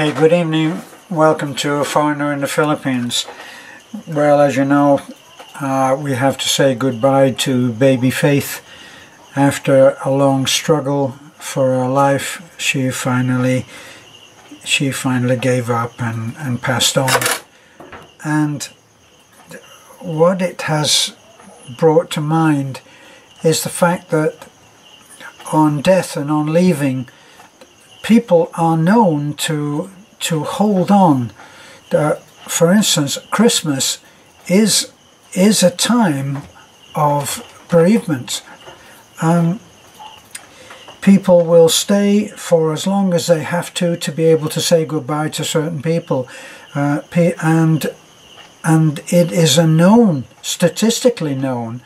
Hey, good evening. Welcome to A Foreigner in the Philippines. Well, as you know, we have to say goodbye to baby Faith. After a long struggle for her life, she finally gave up and passed on. And what it has brought to mind is the fact that on death and on leaving, people are known to hold on. For instance, Christmas is a time of bereavement. People will stay for as long as they have to be able to say goodbye to certain people, and it is statistically known,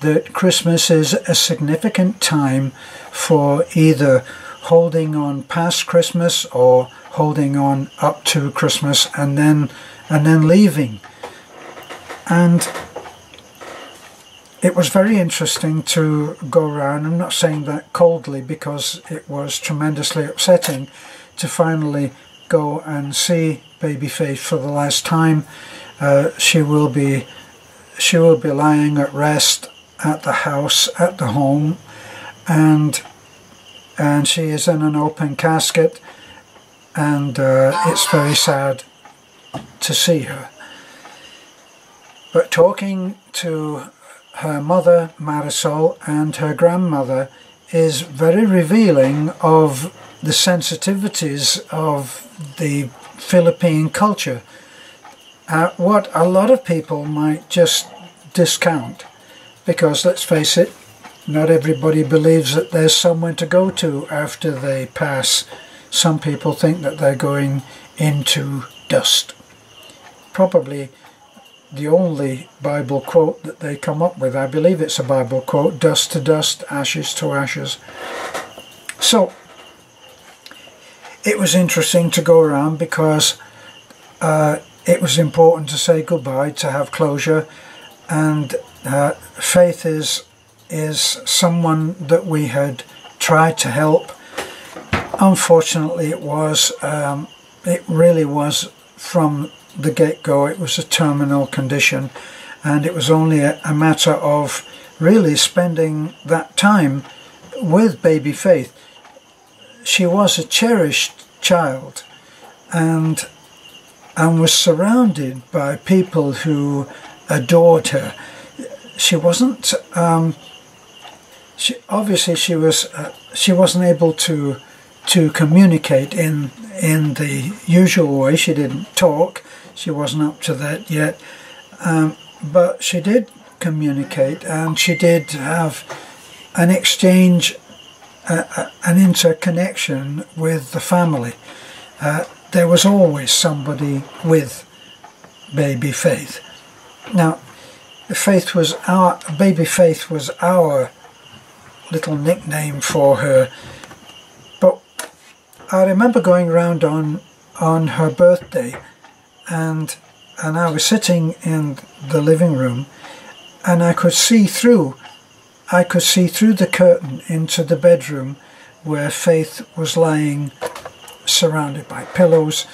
that Christmas is a significant time for either holding on past Christmas or holding on up to Christmas and then leaving. And it was very interesting to go around. I'm not saying that coldly, because it was tremendously upsetting to finally go and see baby Faith for the last time. She will be lying at rest at the house, at the home, and she is in an open casket, and it's very sad to see her. But talking to her mother, Marisol, and her grandmother is very revealing of the sensitivities of the Philippine culture, what a lot of people might just discount, because let's face it, not everybody believes that there's somewhere to go to after they pass. Some people think that they're going into dust. Probably the only Bible quote that they come up with, I believe it's a Bible quote, dust to dust, ashes to ashes. So it was interesting to go around, because it was important to say goodbye, to have closure, and Faith is someone that we had tried to help. Unfortunately, it really was from the get-go, it was a terminal condition, and it was only a matter of really spending that time with baby Faith. She was a cherished child, and was surrounded by people who adored her. She wasn't she wasn't able to communicate in the usual way. She didn't talk. She wasn't up to that yet, but she did communicate, and she did have an exchange, an interconnection with the family. There was always somebody with baby Faith. Now, baby Faith was our little nickname for her, but I remember going around on her birthday, and I was sitting in the living room, and I could see through the curtain into the bedroom where Faith was lying, surrounded by pillows,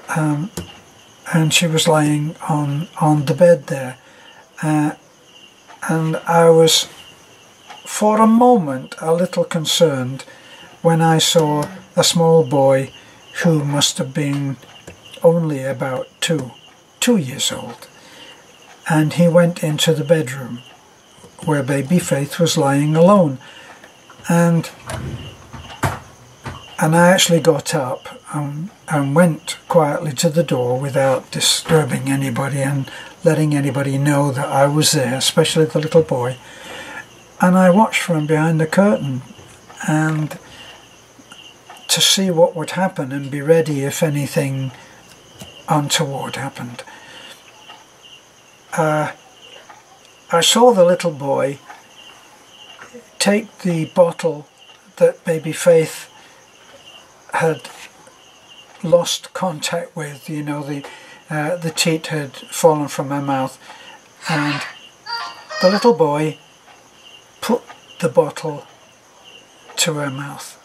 and she was lying on the bed there, and I was for a moment a little concerned when I saw a small boy who must have been only about two years old, and he went into the bedroom where baby Faith was lying alone, and I actually got up and went quietly to the door without disturbing anybody and letting anybody know that I was there, especially the little boy. And I watched from behind the curtain, and to see what would happen and be ready if anything untoward happened. I saw the little boy take the bottle that baby Faith had lost contact with, you know, the teat had fallen from her mouth, and the little boy put the bottle to her mouth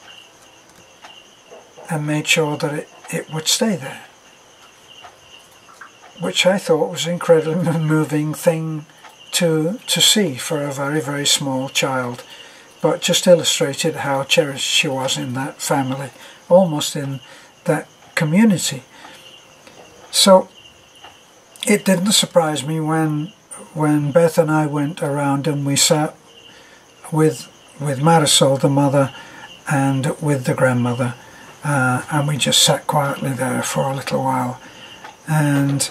and made sure that it would stay there, which I thought was an incredibly moving thing to see for a very, very small child, but just illustrated how cherished she was in that family, almost in that community. So it didn't surprise me when Beth and I went around and we sat with Marisol, the mother, and with the grandmother, and we just sat quietly there for a little while. And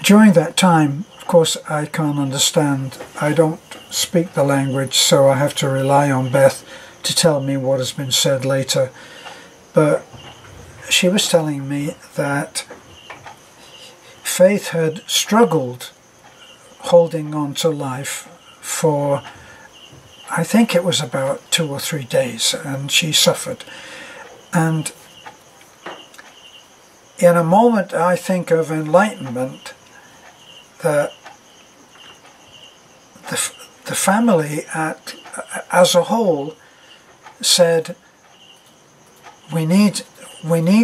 during that time, of course, I can't understand. I don't speak the language, so I have to rely on Beth to tell me what has been said later. But she was telling me that Faith had struggled holding on to life for, I think it was about 2 or 3 days, and she suffered. And in a moment, I think, of enlightenment, that the family as a whole said, we need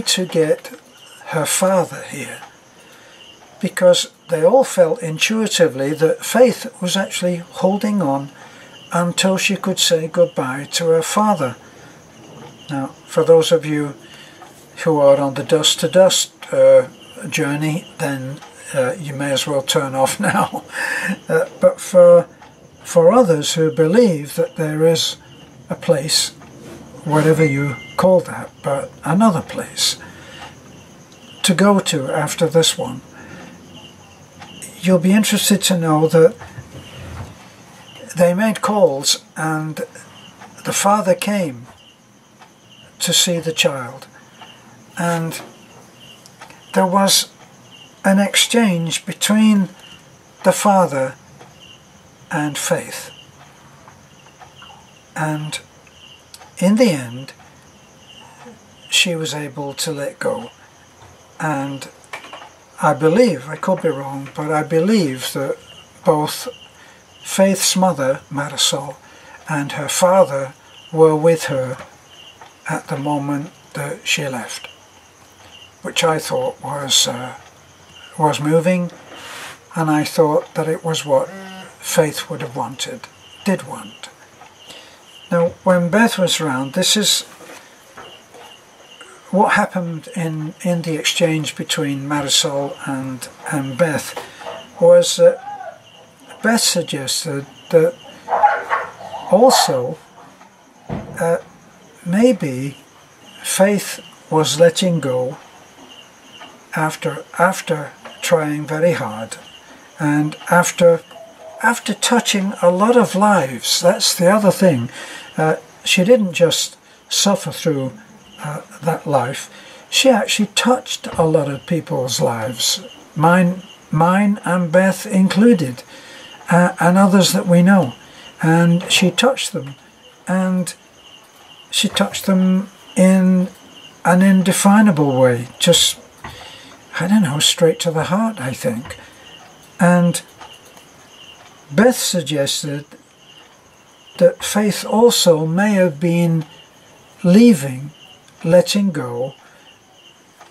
to get her father here, because they all felt intuitively that Faith was actually holding on until she could say goodbye to her father. Now, for those of you who are on the dust to dust journey, then you may as well turn off now. But for others who believe that there is a place, whatever you call that, but another place to go to after this one, you'll be interested to know that they made calls and the father came to see the child, and there was an exchange between the father and Faith, and in the end she was able to let go. And I believe, I could be wrong, but I believe that both Faith's mother, Marisol, and her father were with her at the moment that she left, which I thought was moving, and I thought that it was what Faith would have did want. Now, when Beth was around, this is what happened in the exchange between Marisol and Beth, was that Beth suggested that also maybe Faith was letting go after trying very hard, and after touching a lot of lives. That's the other thing. She didn't just suffer through that life. She actually touched a lot of people's lives, mine and Beth included, and others that we know. And she touched them, and she touched them in an indefinable way, just, I don't know, straight to the heart, I think. And Beth suggested that Faith also may have been letting go,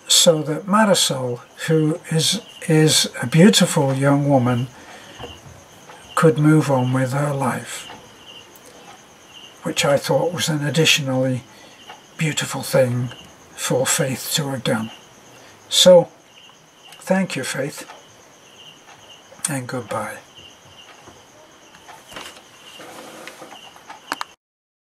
so that Marisol, who is a beautiful young woman, could move on with her life, which I thought was an additionally beautiful thing for Faith to have done. So, thank you, Faith, and goodbye.